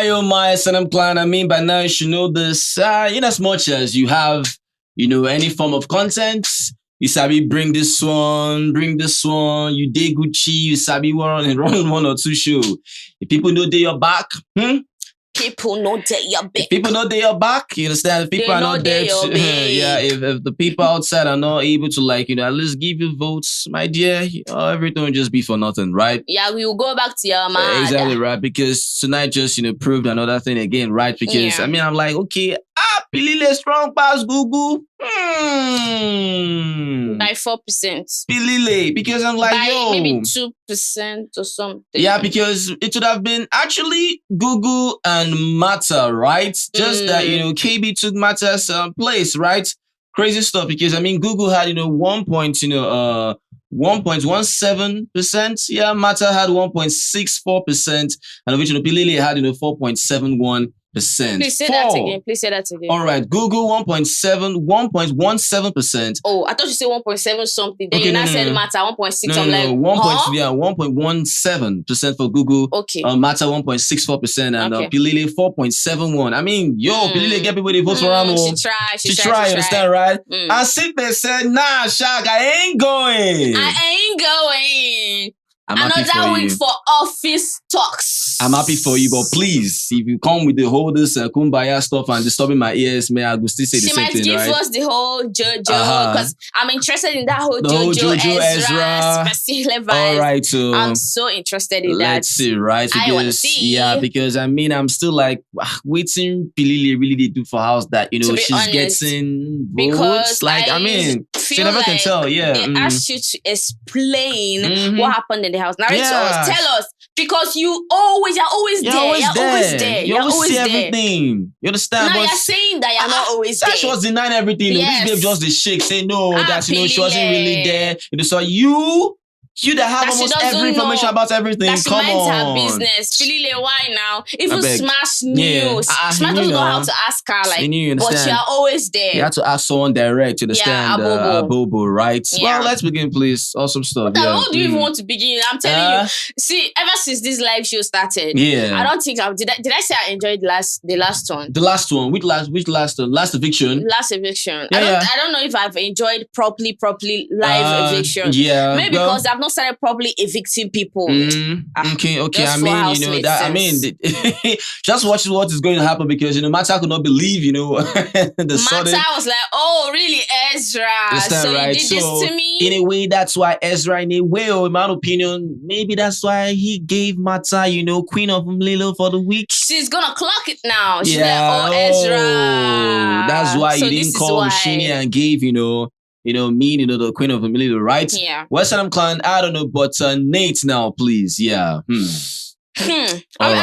oh my, son, I'm Clan. I mean, by now you should know this. In as much as you have, any form of content, you sabi bring this one, you dey Gucci, you sabi run one or two show. If people know they your back, People know that you're big. People know they are back. You understand? If people They are know not there, they are big. yeah. If the people outside are not able to at least give you votes, my dear, everything will just be for nothing, right? Yeah, we will go back to your man. Exactly right. Because tonight just proved another thing again, right? Because I'm like, okay, Pilile strong pass Google. By 4%. Pilile, because I'm like, by maybe 2% or something. Yeah, because it would have been actually Google and Mata, right? Just that KB took Mata's place, right? Crazy stuff. Because Google had 1.17%. Yeah, Mata had 1.64%, and which Pilile had 4.71%. Please say that again. All right, Google 1.17%. Oh, I thought you said 1.7 something. Then you now said Mata 1.6. I'm like, 1.17% for Google. Okay. Mata 1.64% and Pilile 4.71. Pilile get people the votes around. She try, you understand, right? And Sickness said, nah, Shaq, I ain't going. Another week for office talks. I'm happy for you, but please, if you come with the whole this kumbaya stuff and disturbing my ears, may I go still say the same thing, She might give right? us the whole JoJo because I'm interested in that whole JoJo Ezra specific vibes. All right, so I'm so interested in that. Let's see, right? Because, I want to see. Yeah, because I'm still like waiting. Pilili really they do for house that she's honest, getting votes. Like she never can tell. Yeah, they asked you to explain what happened in the house. Narrate to us. Tell us. Because you're always there. You're always there. You always see everything. You understand? Now you're saying that you're not always there. She was denying everything. Yes. This babe just the shake. Say no, that she wasn't really there. So you that have almost every information about everything. That she minds her business. Pilile, why now? Even Smash news. Smash doesn't know how to ask her, but you're always there. You have to ask someone direct, you understand? Bobo, right? Yeah. Well, let's begin, please. Awesome stuff. How do you even want to begin? I'm telling you. See, ever since this live show started, I don't think did I say I enjoyed the last one? The last one. Which last one? Last eviction. Last eviction. I don't know if I've enjoyed properly live eviction. Yeah. Maybe because I've not started properly evicting people. Okay. Just watch what is going to happen because Mata could not believe Mata was like, oh really, Ezra? So right? You did this to me? In a way, that's why Ezra, in my opinion, maybe that's why he gave Mata, Queen of Umlilo for the week. She's gonna clock it now. She's like, oh Ezra. That's why you didn't call Mshini and gave me, the Queen of Umlilo, right? Yeah. West Ham Clan, I don't know, but Nate now, please. Yeah. Are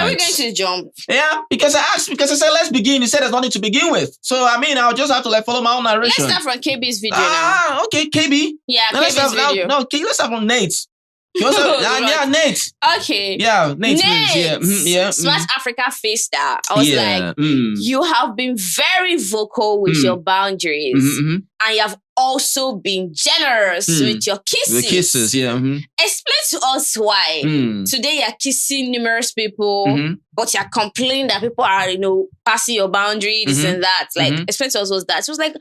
we going to jump? Yeah, because I said let's begin. You said there's nothing to begin with. So I'll just have to follow my own narration. Let's start from KB's video now. Okay, KB. Yeah, KB's video. Let's start from Nate. Yeah, Nate. Okay. Yeah, Nate. Yeah. Smash Africa face star. I was like, you have been very vocal with your boundaries. And you have also been generous with your kisses. The kisses, Explain to us why. Today you're kissing numerous people, but you're complaining that people are, passing your boundary, this and that. Explain to us what's that. She was like,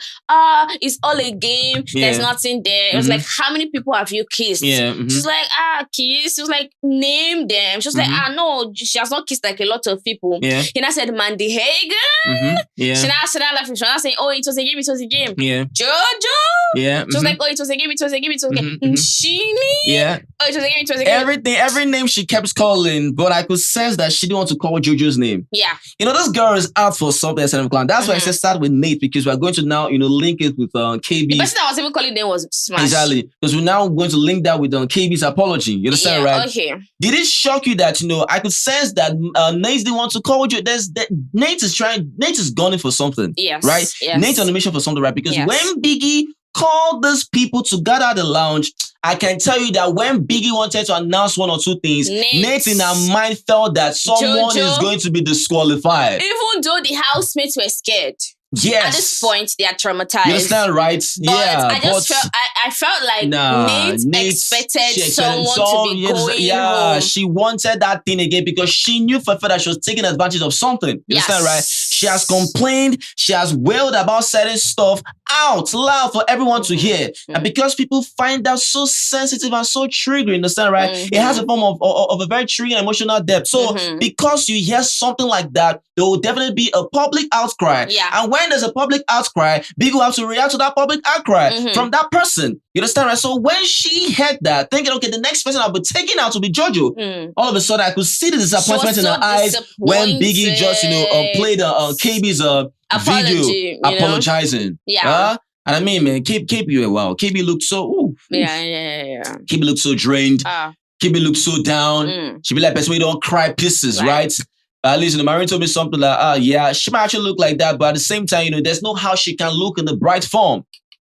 it's all a game. There's nothing there. It was like, how many people have you kissed? She's like, kiss. She was like, name them. She was like, no, she has not kissed like a lot of people. He now said, Mandy Hagen. She now said that laughing. She now saying, oh, it was a game. Jojo. Yeah. She was like, oh, it was a game. Mshini. Yeah. Oh, it was a game. Every name she kept calling, but I could sense that she didn't want to call Jojo's name. Yeah. This girl is out for something. That's why I said start with Nate, because we're going to now, link it with KB. The person that was even calling them was Smash. Exactly. Because we're now going to link that with KB's apology. You understand, right? Okay. Did it shock you that, I could sense that Nate didn't want to call you? Nate is gunning for something. Yes. Right? Yes. Nate's on a mission for something, right? Because when Biggie called these people to gather at the lounge, I can tell you that when Biggie wanted to announce one or two things, Nate in her mind felt that someone is going to be disqualified. Even though the housemates were scared. Yes. At this point, they are traumatized. You understand, right? But I felt like Nate expected someone to be going home. She wanted that thing again because she knew for a fact that she was taking advantage of something. You understand, right? She has complained. She has wailed about certain stuff out loud for everyone to hear. And because people find that so sensitive and so triggering, you understand, right? It has a form of a very triggering emotional depth. So because you hear something like that, there will definitely be a public outcry. Yeah. And when there's a public outcry, Biggie will have to react to that public outcry from that person. You understand, right? So when she heard that, thinking, okay, the next person I'll be taking out will be Jojo. All of a sudden, I could see the disappointment in her eyes when Biggie just, played KB's video apologizing. Yeah. And I mean, man, KB, wow, KB looked so, Yeah. KB looked so drained. KB looked so down. She be like, person, we don't cry pieces, right? At least, Marine told me something like, yeah, she might actually look like that, but at the same time, there's no how she can look in the bright form.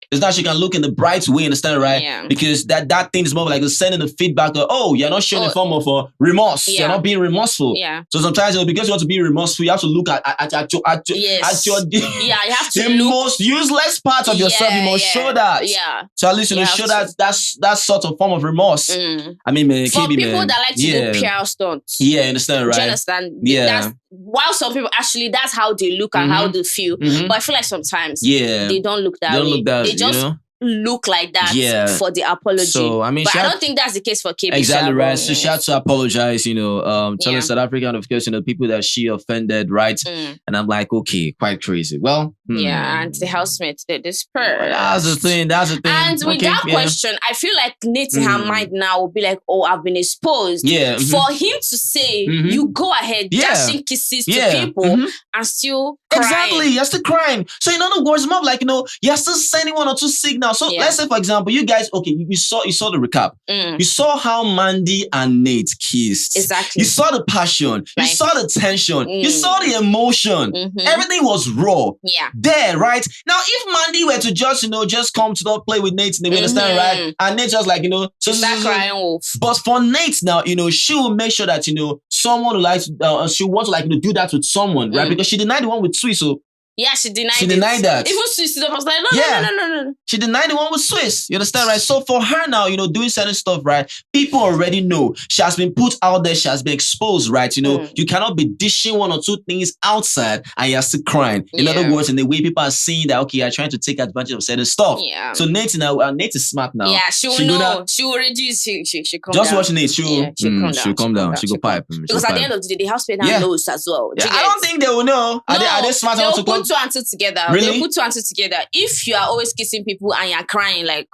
There's not she can look in the bright way, understand, right? Yeah. Because that thing is more like sending the feedback of, you're not showing a form of remorse. Yeah. You're not being remorseful. Yeah. So sometimes, because you want to be remorseful, you have to look at your you have to the most useless part of yourself. You must show that. Yeah. So at least show that sort of form of remorse. I mean, man, for KB, people man, that like to do PR stunts. Yeah, understand, right? Do you understand? Yeah. While some people actually that's how they look and how they feel. But I feel like sometimes they don't look that way. They just look like that for the apology. So I mean, but I don't think that's the case for KB. Exactly right. So she had to apologize, telling South Africa and of course, people that she offended, right? And I'm like, okay, quite crazy. Well, and the housemate did this per. That's the thing. And with that question, I feel like Nate in her mind now will be like, oh, I've been exposed. Yeah. For him to say, you go ahead, dashing kisses to people and still crying. Exactly, you're still crying. So in other words, more of like, you're still sending one or two signals. So let's say, for example, you guys, okay, you saw the recap. You saw how Mandy and Nate kissed. Exactly. You saw the passion. You saw the tension. You saw the emotion. Everything was raw. Yeah. There, right? Now, if Mandy were to just come to not play with Nate, they understand, right? And Nate just like, crying wolf. But for Nate now, she will make sure that, someone who likes, she wants to like, do that with someone, right? Because she denied the one with Swiss, so. Yeah, she denied that. Even Swiss was like, no. She denied the one with Swiss. You understand, right? So for her now, doing certain stuff, right? People already know. She has been put out there. She has been exposed, right? You cannot be dishing one or two things outside and you're still crying. In other words, in the way people are seeing that, okay, you're trying to take advantage of certain stuff. Yeah. So Nate is smart now. Yeah, she will know. She will reduce. She come just down. watch Nate. She'll come down. She'll go pipe. Because at the end of the day, the housemate knows as well. Yeah, I don't think they will know. Are they smart enough to come? Put two and two together. Really? They'll put two and two together. If you are always kissing people and you're crying, like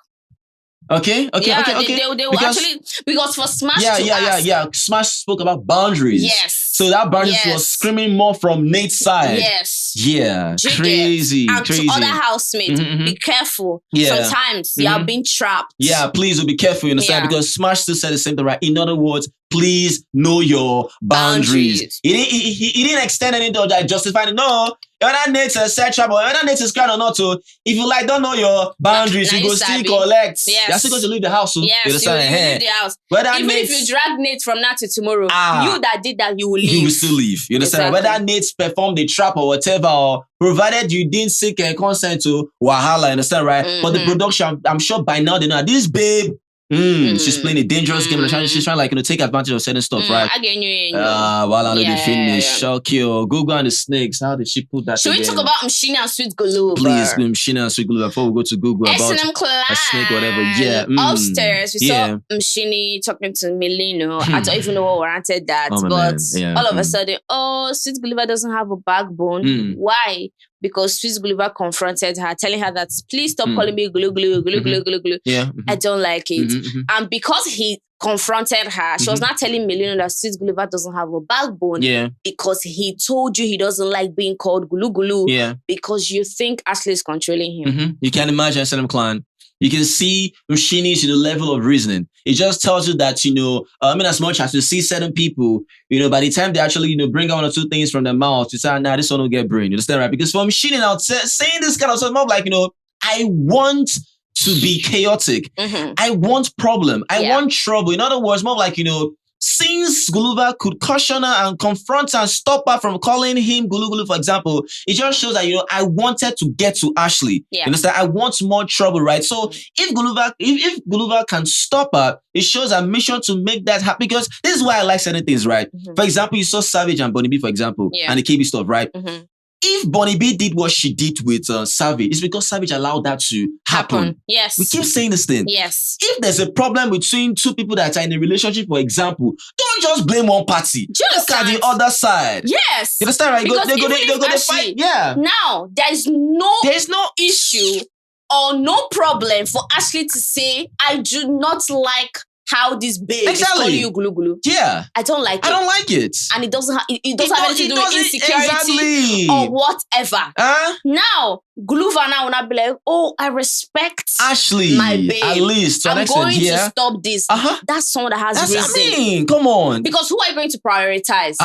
Okay. They will actually, because for Smash Smash spoke about boundaries. Yes. So that boundaries was screaming more from Nate's side. Yes. Yeah. Crazy. And to other housemates, be careful. Yeah. Sometimes you are being trapped. Yeah, please be careful, you understand? Yeah. Because Smash still said the same thing, right? In other words, please know your boundaries. He didn't extend anything or justify it. No. Whether Nate is etc. But whether Nate is crying or not, so if you don't know your boundaries, you go still collect. Yes. You're still going to leave the house. So yes, you will leave the house. Even if you drag Nate from now to tomorrow, you that did that, you will leave. You will still leave. You understand? Exactly. Whether Nate performed the trap or whatever, or provided you didn't seek consent to Wahala, you understand, right? But the production, I'm sure by now they know this babe. She's playing a dangerous game. She's trying to take advantage of certain stuff, right? While I'm the finish. Okay, Google and the snakes. How did she put that? Should we talk about Mshini and Sweet Guluva? Please, Mshini and Sweet Guluva before we go to Google about S&M class. A snake, whatever. Yeah. Upstairs, we saw Mshini talking to Umlilo. I don't even know what warranted that, but all of a sudden, Sweet Guluva doesn't have a backbone. Why? Because Sweet Guluva confronted her, telling her that please stop calling me glue. Yeah. I don't like it. And because he confronted her, she was not telling Umlilo that Sweet Guluva doesn't have a backbone. Yeah. Because he told you he doesn't like being called gulu. Yeah. Because you think Ashley is controlling him. You can imagine S&M clan. You can see Mshini's level of reasoning. It just tells you that, as much as you see certain people, by the time they actually, bring out one or two things from their mouth, you say, this one will get brain. You understand, right? Because for Mshini now, saying this kind of stuff, more like, I want to be chaotic. I want problem. I want trouble. In other words, more like, since Guluva could caution her and confront her and stop her from calling him Gulu, for example, it just shows that, I wanted to get to Ashley. Yeah. You understand? I want more trouble, right? So if Guluva can stop her, it shows a mission to make that happen, because this is why I like certain things, right? For example, you saw Savage and Bunny B, for example, and the KB stuff, right? If Bunny B did what she did with Savage, it's because Savage allowed that to happen. Yes. We keep saying this thing. Yes. If there's a problem between two people that are in a relationship, for example, don't just blame one party. Look at the other side. Yes. You understand, right? Because They're going to fight. Yeah. Now, there's no issue or no problem for Ashley to say, I do not like how this babe is calling you Gulu. Yeah. I don't like it. I don't like it. And it doesn't have anything to do with insecurity or whatever. Now, Guluva now will not be like, oh, I respect Ashley, my babe. At least. I'm going to stop this. That's someone that has reason. Come on. Because who are you going to prioritize?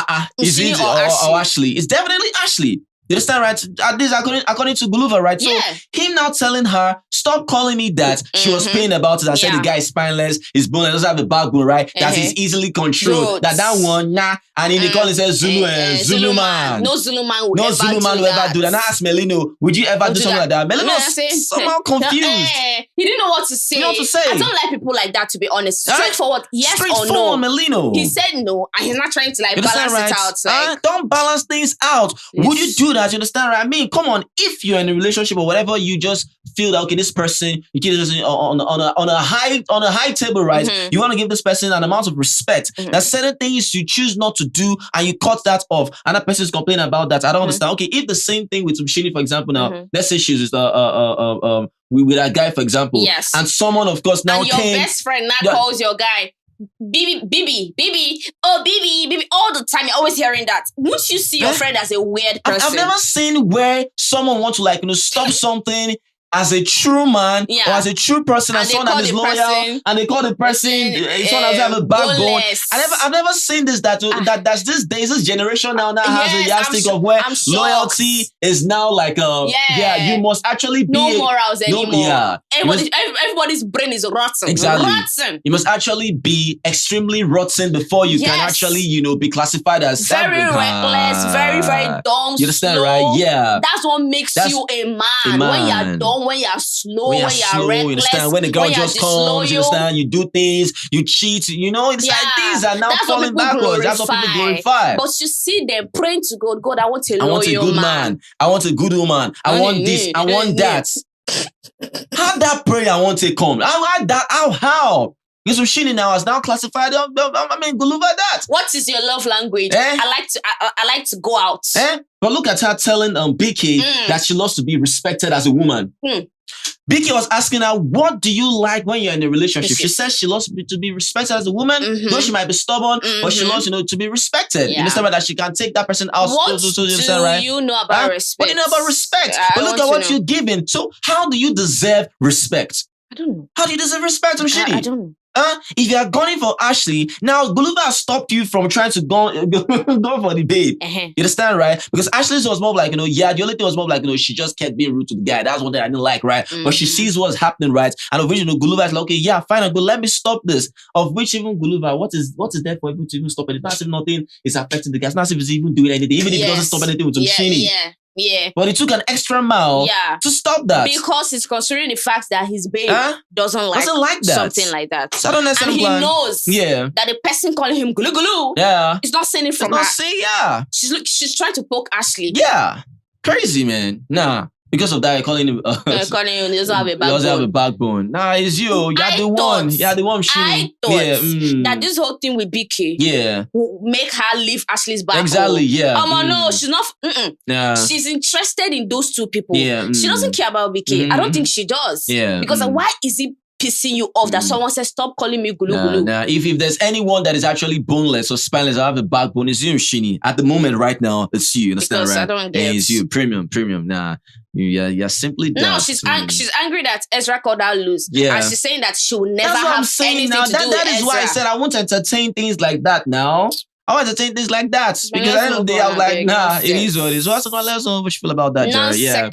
Is it or Ashley? It's definitely Ashley. You understand, right? At least according to Guluva, right? So him now telling her, stop calling me that. She was paying about it. I said the guy is spineless, he's boneless, doesn't have a backbone, right? That he's easily controlled. That one, nah. And in the call, he says Zulu man. No Zulu man will ever do that. And I asked Melino, would you ever do something like that? Melino was somehow confused. He didn't know what to say. I don't like people like that, to be honest. Straightforward, yes or no. Straightforward, Melino. He said no, and he's not trying to balance it out. Don't balance things out. Would you do that? You understand, right? I mean, come on. If you're in a relationship or whatever, you just feel that, okay, this person, you keep this person on a high table, right? You want to give this person an amount of respect. There's certain things you choose not to do, and you cut that off. And that person is complaining about that. I don't understand. Okay, if the same thing with Mshini, for example, now, let's say she's with a guy, for example, and someone, of course, now and your best friend now calls your guy BB, oh BB, all the time. You're always hearing that. Won't you see your friend as a weird person? I've never seen where someone wants to stop something as a true man or as a true person, and someone that is loyal, and they call the person someone that doesn't have a backbone. I've never seen this that's this generation now has a yardstick of where loyalty is now you must actually be no morals anymore. Everybody's brain is rotten. Exactly. Rotten. You must actually be extremely rotten before you can actually be classified as very reckless, very dumb. You understand, slow. right? Yeah. That's what makes you a man. When you're dumb, when you're slow, when you're reckless, you understand? When the girl just comes, you understand? You do things, you cheat, it's like things are now falling backwards. That's what people glorify. But you see them praying to God, God, I want a good man. I want a good woman. I want this. I want that. How that prayer I want to come? How? Because Mshini now has now classified. Guluva that. What is your love language? I like to go out. But look at her telling Biggie that she loves to be respected as a woman. Biggie was asking her, what do you like when you're in a relationship? She says she loves to be respected as a woman, though she might be stubborn, but she loves, to be respected. You understand, right? That she can take that person out. What do you know about respect? What do you know about respect? But look at what you're giving. So how do you deserve respect? I don't know. How do you deserve respect, Mshini? I don't know. If you are gunning for Ashley, now Guluva has stopped you from trying to go for the babe. You understand, right? Because Ashley's was more the only thing was more she just kept being rude to the guy. That's one thing I didn't like, right? But she sees what's happening, right? And of which, Guluva is like, okay, yeah, fine, and good, let me stop this. Of which even Guluva, what is there for him to even stop it? It's not as if nothing is affecting the guy. It's not as if he's even doing anything, even if he doesn't stop anything with Mshini. Yeah. But he took an extra mile to stop that. Because he's considering the fact that his babe doesn't like that. Something like that. So I don't necessarily and he knows that the person calling him Gulu is not saying it from her. She's trying to poke Ashley. Yeah. Crazy, man. Nah. Because of that, you're calling him. Calling him, he doesn't have a backbone. He doesn't have a backbone. Nah, it's you. You're the one. You're the one. I thought that this whole thing with Biggie will make her leave Ashley's back. Exactly, no, she's not. She's interested in those two people. She doesn't care about Biggie. I don't think she does. Because why is it pissing you off that someone says, stop calling me Gulu? Nah. If there's anyone that is actually boneless or spineless or have a backbone, it's you, Mshini. At the moment, right now, it's you. Understand, right? I don't get it's you. Premium. Nah. You're simply now she's angry that Ezra called her loose. And she's saying that she will never have anything to do with That is why I said I won't entertain things like that now. I want to take things like that. Because at the end of the day, I was like, nah, it is what it is. So let us know what you feel about that, Jared. Yeah.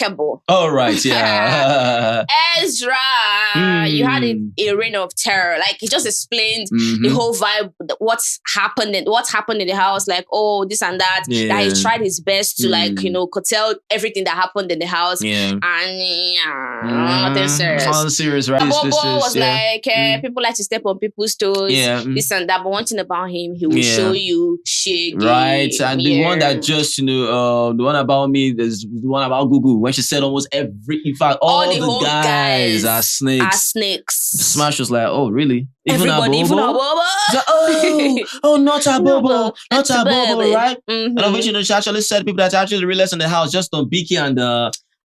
All right, yeah. Ezra, you had a reign of terror. Like, he just explained the whole vibe, what's happened in the house, like, oh, this and that. That he tried his best to, like, you know, curtail everything that happened in the house. Yeah. And nothing serious. Nothing serious, right? Bobo was like, people like to step on people's toes, this and that. But one thing about him, he will show you shit. Right. And the one that just, you know, the one about me, there's the one about Google, when she said almost every, in fact, all the guys are snakes. Smash was like, oh, really? Everybody, even Abobo. Oh, not Abobo. Not Abobo, right? And of which, you know, she actually said people that actually realized in the house just on Biggie and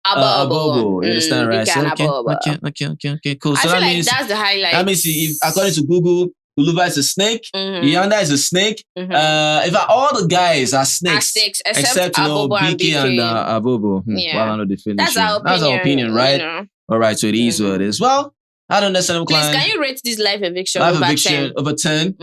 Abobo. You understand, right? So, okay, cool. I So feel that like means, that's the highlight. That means, if, according to Google, Guluva is a snake. Yanda is a snake. In fact, all the guys are snakes. Except you know, Biggie and Abobo. Well, I know the definition. That's our opinion, right? You know? All right, so it is what it is. Well, I don't necessarily. Please, can you rate this live eviction live over eviction 10? Over 10.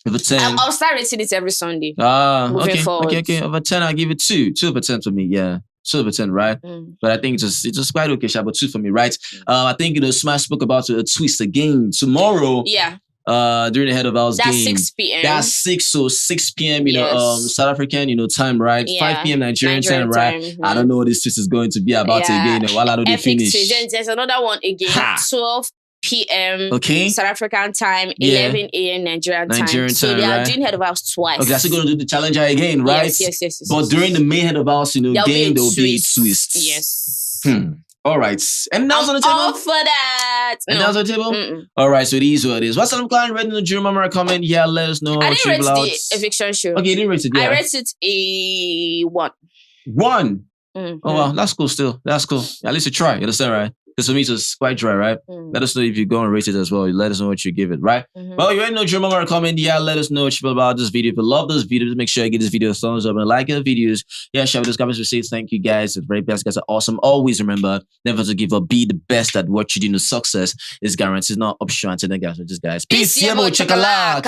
Over 10. I'll start rating it every Sunday. Okay. Over 10, I'll give it 2. 2 over 10 for me, yeah. 2 over 10, right? But I think it's just quite okay, but 2 for me, right? I think, you know, Smash spoke about a twist again tomorrow. Yeah. During the Head of House game. That's 6 p.m. That's 6 p.m., you know, South African, you know, time, right? Yeah. 5 p.m. Nigerian time, right? I don't know what this twist is going to be about again. While I know they finish. There's another one again. 12 p.m. South African time, 11 a.m. Nigerian time. So they are doing Head of House twice. Okay, that's going to do the challenger again, right? Yes. But during the main Head of House, you know, game, there will be twists. Yes. All right. And that was on the table? All for that. And that was on the table? All right, so it is what it is. What's up, client? Ready to do? Remember a comment? Yeah, let us know. I didn't rate the eviction show. Okay, you didn't rate it, yeah. I rated a 1. 1? Oh, well, that's cool still. That's cool. At least you try. You understand, right? Because for me, it was quite dry, right? Let us know if you go and rate it as well. Let us know what you give it, right? Well, you already know, remember a comment. Yeah, let us know what you feel about this video. If you love this video, make sure you give this video a thumbs up and like the videos. Yeah, share with this comments. We say thank you guys. The very best guys are awesome. Always remember, never to give up. Be the best at what you do. No success is guaranteed, not optional. Until then, guys, with this guys. Peace. Chakalaka.